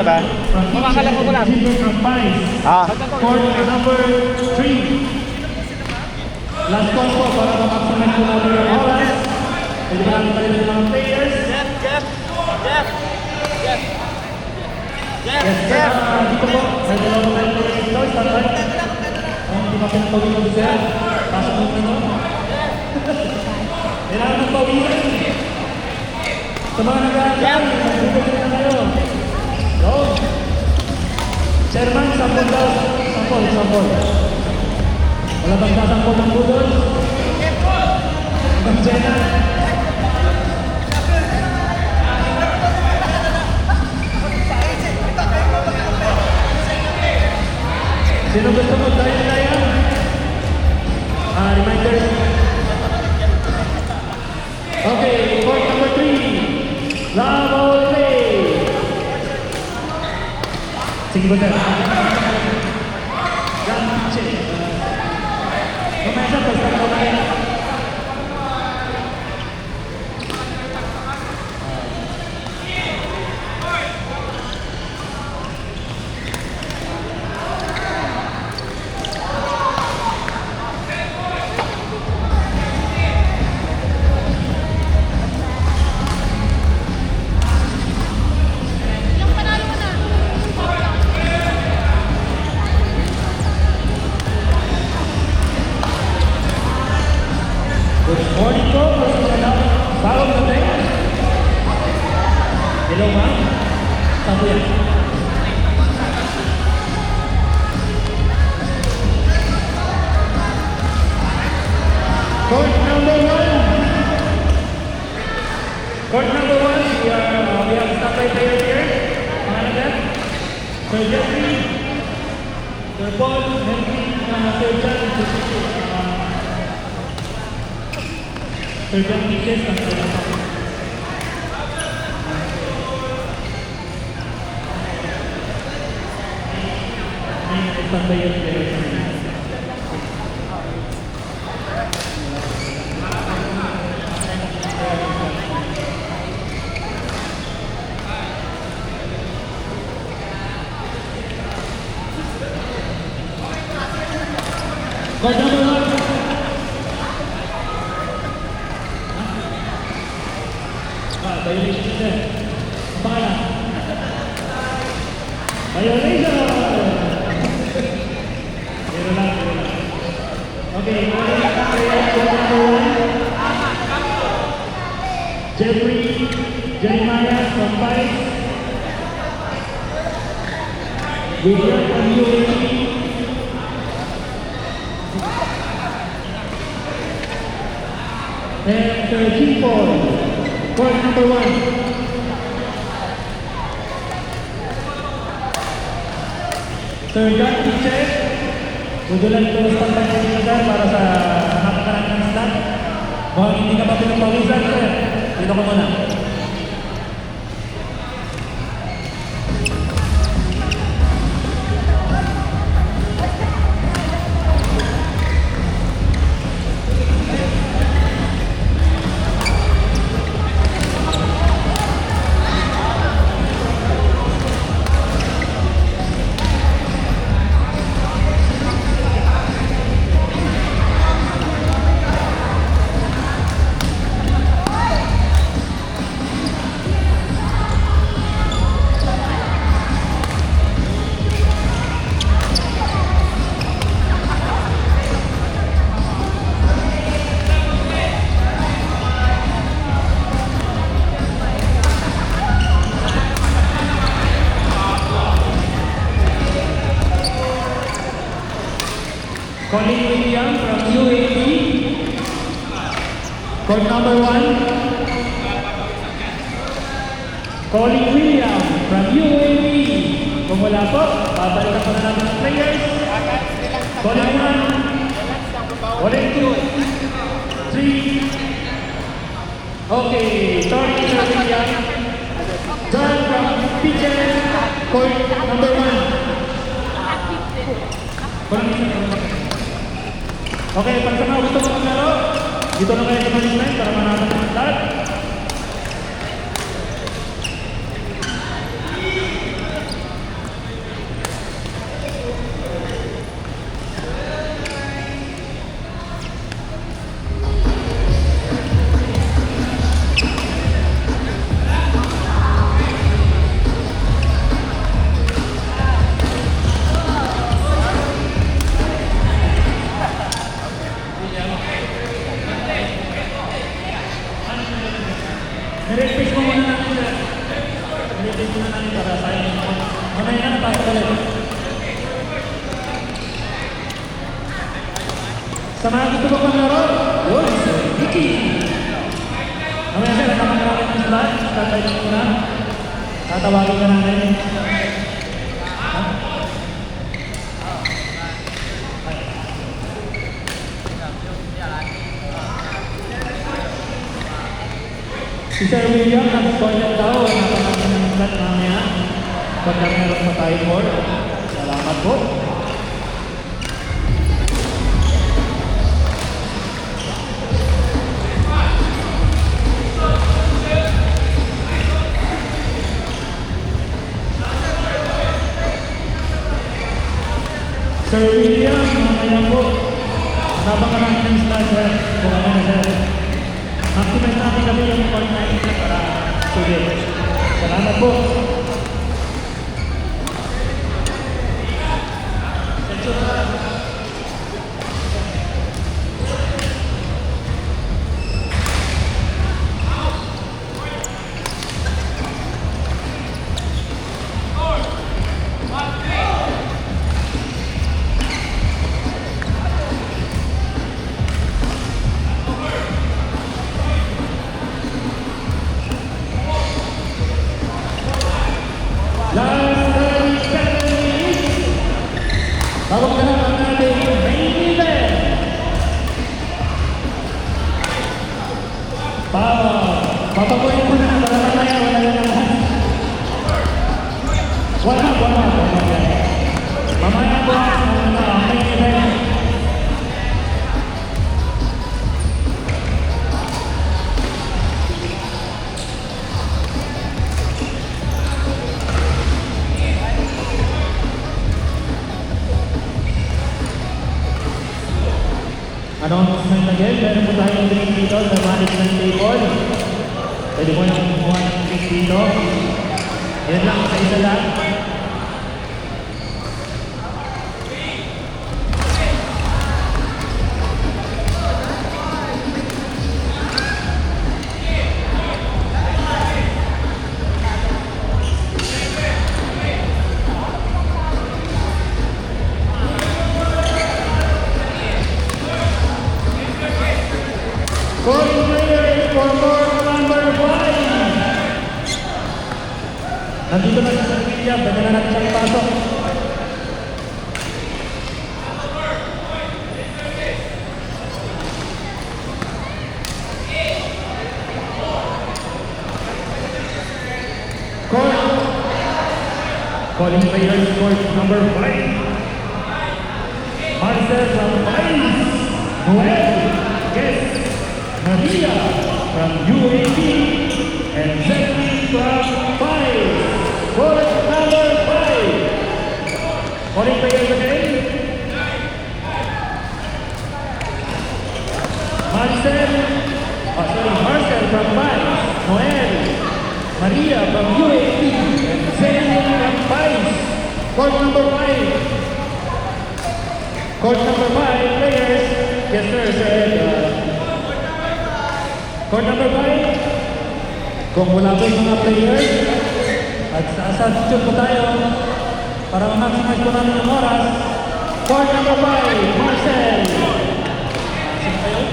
Diba? Makakala ko lang. Court number 3. Last call po para ma-maximize po natin yung oras. Pwede ba natin pala ng mga players? Jeff. Yes, dito po. May dalawang tayo po rin ito. Standby. Hindi pa pinapawin ko sir. Pasok mo na no? Kailangan ng pawisan. Sa mga nag-aaral, mag-ugod na kayo. Go! Chairman, sampol daw. Sampol. Wala bang sasampol ng budol? Ang Jenna. Sino gusto mo? Daya. Reminder. Okay, court number 3. Love play. Sige ba tayo? Gamche. Mamaya basta ko na yan. Good morning po. Bago na tayo. Hello ma'am. Saan po yan? Court number 1. Court number 1. We have standby player here. Mga nagat. Sir Jeffrey. Sir Paul. Henry. Sir John. Sir John Miches, ang sila pa. May nagpandayan kayo sa mga. Court number 1. Violation sir. Pangalan. Violation! Zero lang. Okay, number 1. Jeffrey Jeremiah from Vice. William from UAP. And Sir G4. Court number 1. Sir John Miches, tudulan ko sa pagpapalitan para sa nakakaran ng slot. Mukhang hindi ka pa pinapawisan, sir. Dito ko muna. Colin William from UAP. Court number 1. Colin William from UAP. Kung wala po, babalikan po na natin ang players. Colin 1. Colin 2. 3. Okay, sorry Sir William. John from Pigeon. Court number 1. Okay, para sa mga gusto mo maglaro, dito na kayo sa management para manatang ang lahat. Mamaya na, pasok ulit. Sa mga gusto mo pang laro, yun, si Vicky. Mamaya sir, nakamangarapin ng slot. Tatay lang muna. Tatawagin ka natin. Si Sir William, nag-contact daw. Napanapin ng slot mamaya. Pagka meron pa tayo more. Salamat po. Sir William, mamaya po. Napangarapin ng slot, sir. Kung ano na, sir. Maximize natin kami yung point na ito para sulit. Salamat po. Last 37 minutes. Tawag ka na ang ating main event. Papaguhin ko na para mamaya wala na lahat. Wala. Mamaya po ang main event. Announcement again, meron po tayong drink dito sa management table. Pwede po yung kumuha ng drink dito. Yan lang, sa isa lang. Calling players for court number 5. Nandito na si Sir William, pwede na natin siyang ipasok. Calling players court number 5. Marcel from Paris. Noel. Yes. Maria from UAP and Zeki from 5. Court number 5. Calling players again. Marcel from 5. Noel. Maria from UAP and Zeki from 5. Court number 5. Court number 5 players. Yes sir, Court number 5, kung wala po yung mga players, at sa substitute po tayo, para ma-maximize po namin yung oras, court number 5, Marcel. Sino kayo?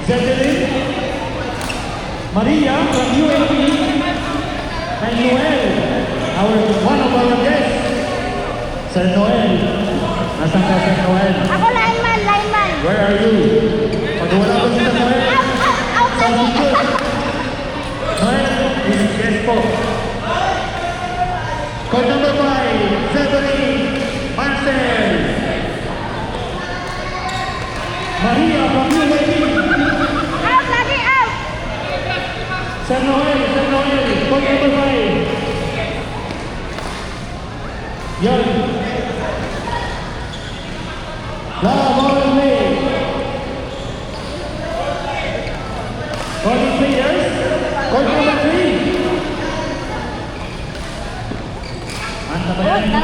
Zeppelin, Maria from UAP, and Noel, one of our guests, Sir Noel. Nasaan ka, Sir Noel? Ako lineman. Where are you? Pag wala po si Sir Noel, substitute. Noel, this is guest po. Court number 5, Zeppelin, Marcel. Maria from UAP. Out lagi, out! Sir Noel, court number 5. Yan. Love all the way. Calling players. Court number